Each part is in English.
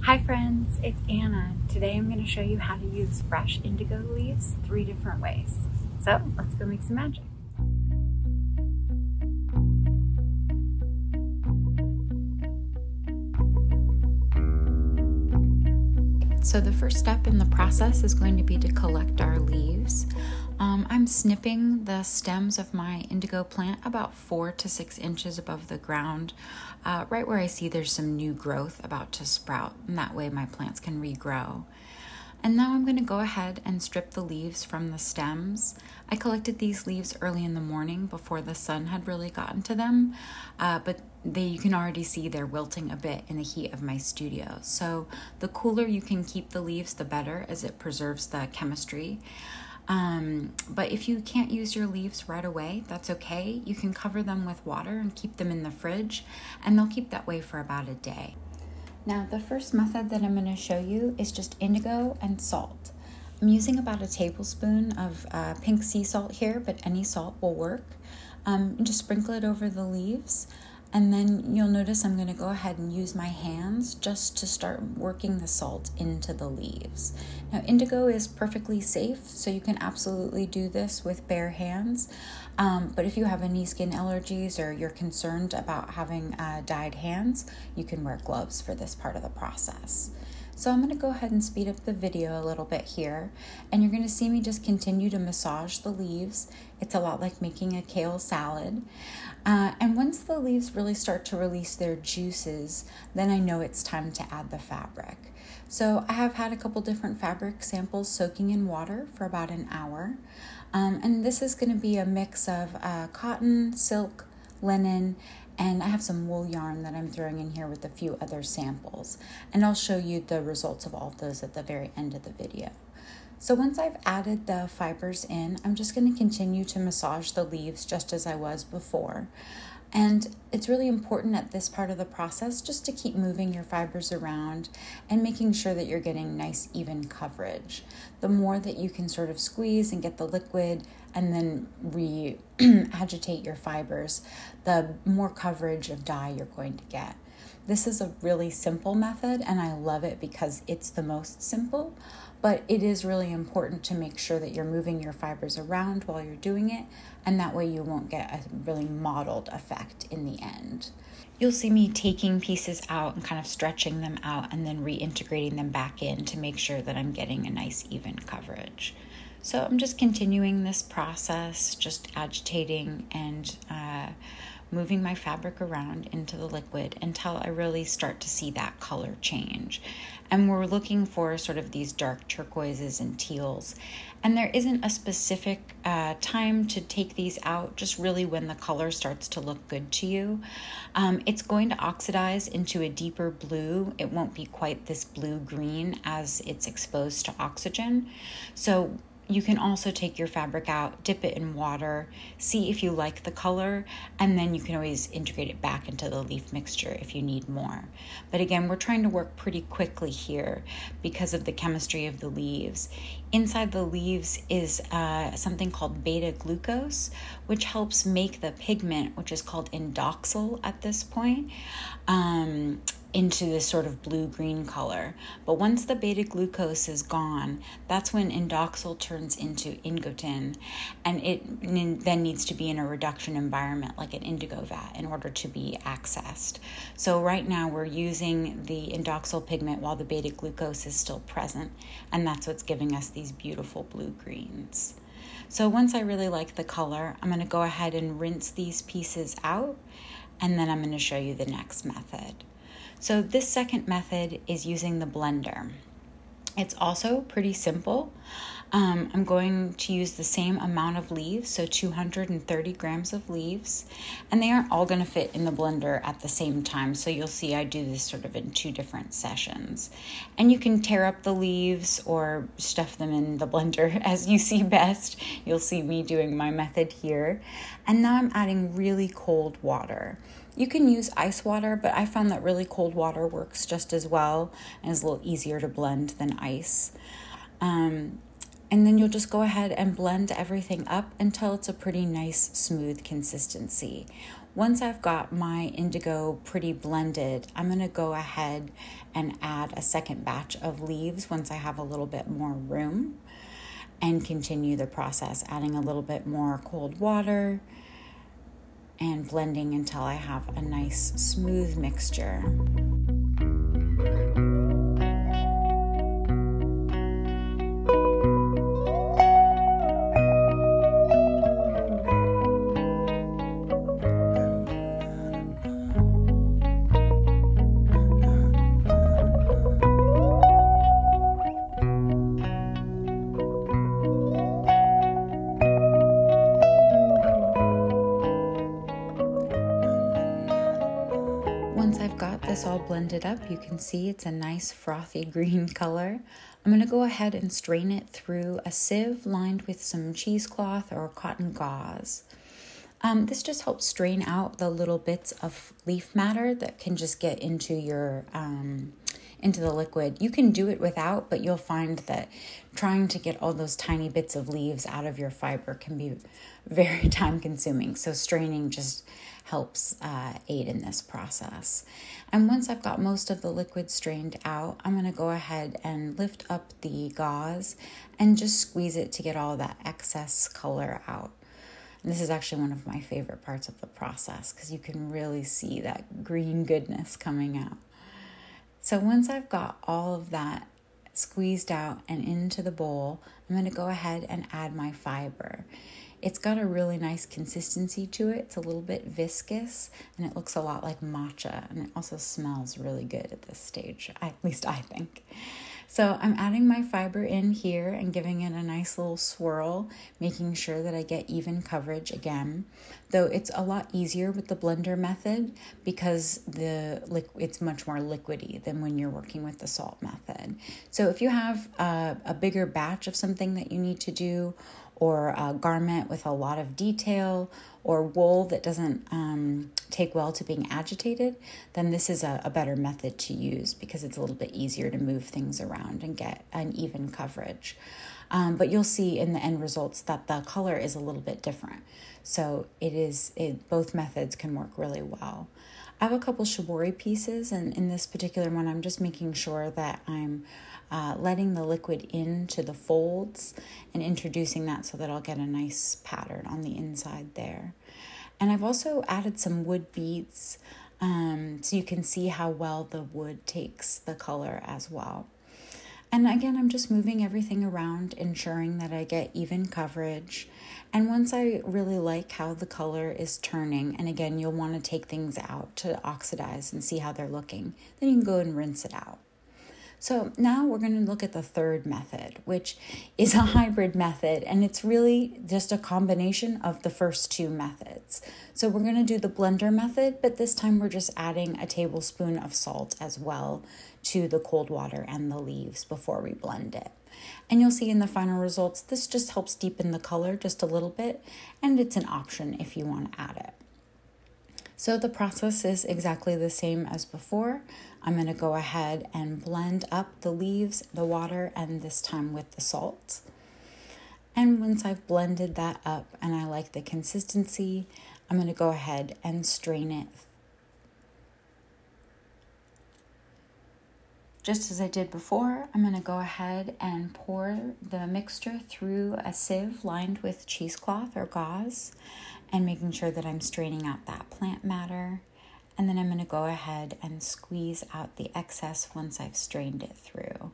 Hi friends, it's Anna. Today I'm going to show you how to use fresh indigo leaves 3 different ways. So let's go make some magic. So the first step in the process is going to be to collect our leaves. I'm snipping the stems of my indigo plant about 4 to 6 inches above the ground, right where I see there's some new growth about to sprout, and that way my plants can regrow. And now I'm going to go ahead and strip the leaves from the stems. I collected these leaves early in the morning before the sun had really gotten to them, but you can already see they're wilting a bit in the heat of my studio. So the cooler you can keep the leaves, the better, as it preserves the chemistry. But if you can't use your leaves right away, that's okay. You can cover them with water and keep them in the fridge, and they'll keep that way for about a day. Now, the first method that I'm going to show you is just indigo and salt. I'm using about a tablespoon of pink sea salt here, but any salt will work. Just sprinkle it over the leaves, and then you'll notice I'm going to go ahead and use my hands just to start working the salt into the leaves. Now, indigo is perfectly safe, so you can absolutely do this with bare hands. But if you have any skin allergies or you're concerned about having dyed hands, you can wear gloves for this part of the process. So I'm going to go ahead and speed up the video a little bit here, and you're going to see me just continue to massage the leaves. It's a lot like making a kale salad. And once the leaves really start to release their juices, then I know it's time to add the fabric. So I have had a couple different fabric samples soaking in water for about an hour. And this is going to be a mix of cotton, silk, linen, and I have some wool yarn that I'm throwing in here with a few other samples. And I'll show you the results of all of those at the very end of the video. So once I've added the fibers in, I'm just going to continue to massage the leaves just as I was before. And it's really important at this part of the process just to keep moving your fibers around and making sure that you're getting nice even coverage. The more that you can sort of squeeze and get the liquid and then agitate your fibers, the more coverage of dye you're going to get. This is a really simple method, and I love it because it's the most simple, but it is really important to make sure that you're moving your fibers around while you're doing it, and that way you won't get a really mottled effect in the end. You'll see me taking pieces out and kind of stretching them out and then reintegrating them back in to make sure that I'm getting a nice even coverage. So I'm just continuing this process, just agitating and moving my fabric around into the liquid until I really start to see that color change. And we're looking for sort of these dark turquoises and teals. And there isn't a specific time to take these out, just really when the color starts to look good to you. It's going to oxidize into a deeper blue. It won't be quite this blue-green as it's exposed to oxygen. So you can also take your fabric out, dip it in water, see if you like the color, and then you can always integrate it back into the leaf mixture if you need more. But again, we're trying to work pretty quickly here because of the chemistry of the leaves. Inside the leaves is something called beta glucose, which helps make the pigment, which is called indoxyl at this point, into this sort of blue-green color. But once the beta glucose is gone, that's when indoxyl turns into ingotin, and it then needs to be in a reduction environment like an indigo vat in order to be accessed. So right now we're using the indoxyl pigment while the beta glucose is still present, and that's what's giving us these beautiful blue-greens. So once I really like the color, I'm going to go ahead and rinse these pieces out, and then I'm going to show you the next method. So this second method is using the blender. It's also pretty simple. I'm going to use the same amount of leaves, so 230 grams of leaves, and they aren't all going to fit in the blender at the same time, so you'll see I do this sort of in 2 different sessions. And you can tear up the leaves or stuff them in the blender as you see best. You'll see me doing my method here. And now I'm adding really cold water. You can use ice water, but I found that really cold water works just as well and is a little easier to blend than ice. And then you'll just go ahead and blend everything up until it's a pretty nice, smooth consistency. Once I've got my indigo pretty blended, I'm going to go ahead and add a second batch of leaves once I have a little bit more room, and continue the process, adding a little bit more cold water and blending until I have a nice smooth mixture. Once I've got this all blended up, you can see it's a nice frothy green color. I'm going to go ahead and strain it through a sieve lined with some cheesecloth or cotton gauze. This just helps strain out the little bits of leaf matter that can just get into your into the liquid. You can do it without, but you'll find that trying to get all those tiny bits of leaves out of your fiber can be very time consuming. So straining just helps aid in this process. And once I've got most of the liquid strained out, I'm going to go ahead and lift up the gauze and just squeeze it to get all that excess color out. And this is actually one of my favorite parts of the process because you can really see that green goodness coming out. So once I've got all of that squeezed out and into the bowl, I'm going to go ahead and add my fiber. It's got a really nice consistency to it. It's a little bit viscous and it looks a lot like matcha, and it also smells really good at this stage, at least I think. So I'm adding my fiber in here and giving it a nice little swirl, making sure that I get even coverage again. Though it's a lot easier with the blender method because it's much more liquidy than when you're working with the salt method. So if you have a bigger batch of something that you need to do, or a garment with a lot of detail, or wool that doesn't take well to being agitated, then this is a better method to use because it's a little bit easier to move things around and get an even coverage. But you'll see in the end results that the color is a little bit different. So both methods can work really well. I have a couple shibori pieces, and in this particular one, I'm just making sure that I'm letting the liquid into the folds and introducing that so that I'll get a nice pattern on the inside there. And I've also added some wood beads so you can see how well the wood takes the color as well. And again, I'm just moving everything around, ensuring that I get even coverage. And once I really like how the color is turning, and again, you'll want to take things out to oxidize and see how they're looking, then you can go and rinse it out. So now we're going to look at the third method, which is a hybrid method, and it's really just a combination of the first two methods. So we're going to do the blender method, but this time we're just adding a tablespoon of salt as well to the cold water and the leaves before we blend it. And you'll see in the final results, this just helps deepen the color just a little bit, and it's an option if you want to add it. So the process is exactly the same as before. I'm going to go ahead and blend up the leaves, the water, and this time with the salt. And once I've blended that up and I like the consistency, I'm going to go ahead and strain it. Just as I did before, I'm going to go ahead and pour the mixture through a sieve lined with cheesecloth or gauze, and making sure that I'm straining out that plant matter. And then I'm going to go ahead and squeeze out the excess once I've strained it through.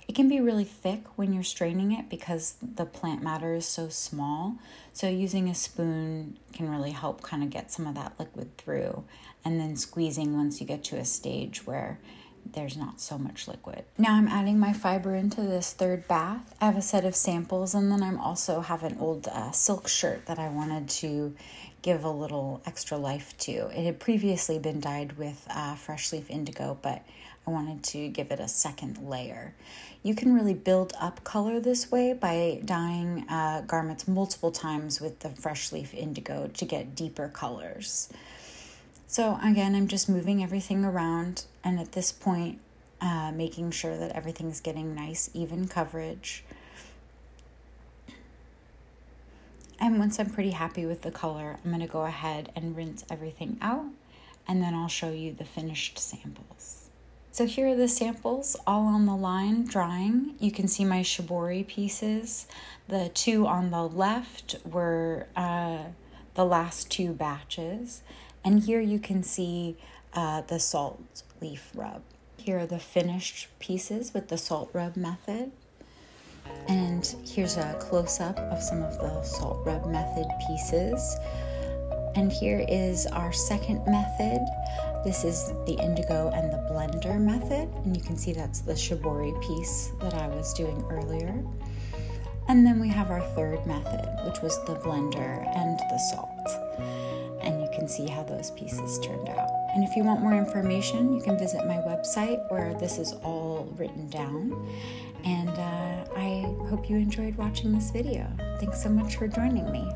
It can be really thick when you're straining it because the plant matter is so small. So using a spoon can really help kind of get some of that liquid through, and then squeezing once you get to a stage where there's not so much liquid. Now I'm adding my fiber into this third bath. I have a set of samples, and then I'm also have an old silk shirt that I wanted to give a little extra life to. It had previously been dyed with fresh leaf indigo, but I wanted to give it a second layer. You can really build up color this way by dyeing garments multiple times with the fresh leaf indigo to get deeper colors. So again, I'm just moving everything around, and at this point, making sure that everything's getting nice, even coverage. And once I'm pretty happy with the color, I'm going to go ahead and rinse everything out, and then I'll show you the finished samples. So here are the samples all on the line drying. You can see my shibori pieces. The two on the left were the last two batches. And here you can see the salt leaf rub. Here are the finished pieces with the salt rub method. And here's a close-up of some of the salt rub method pieces. And here is our second method. This is the indigo and the blender method. And you can see that's the shibori piece that I was doing earlier. And then we have our third method, which was the blender and the salt. And you can see how those pieces turned out. And if you want more information, you can visit my website where this is all written down. And I hope you enjoyed watching this video. Thanks so much for joining me.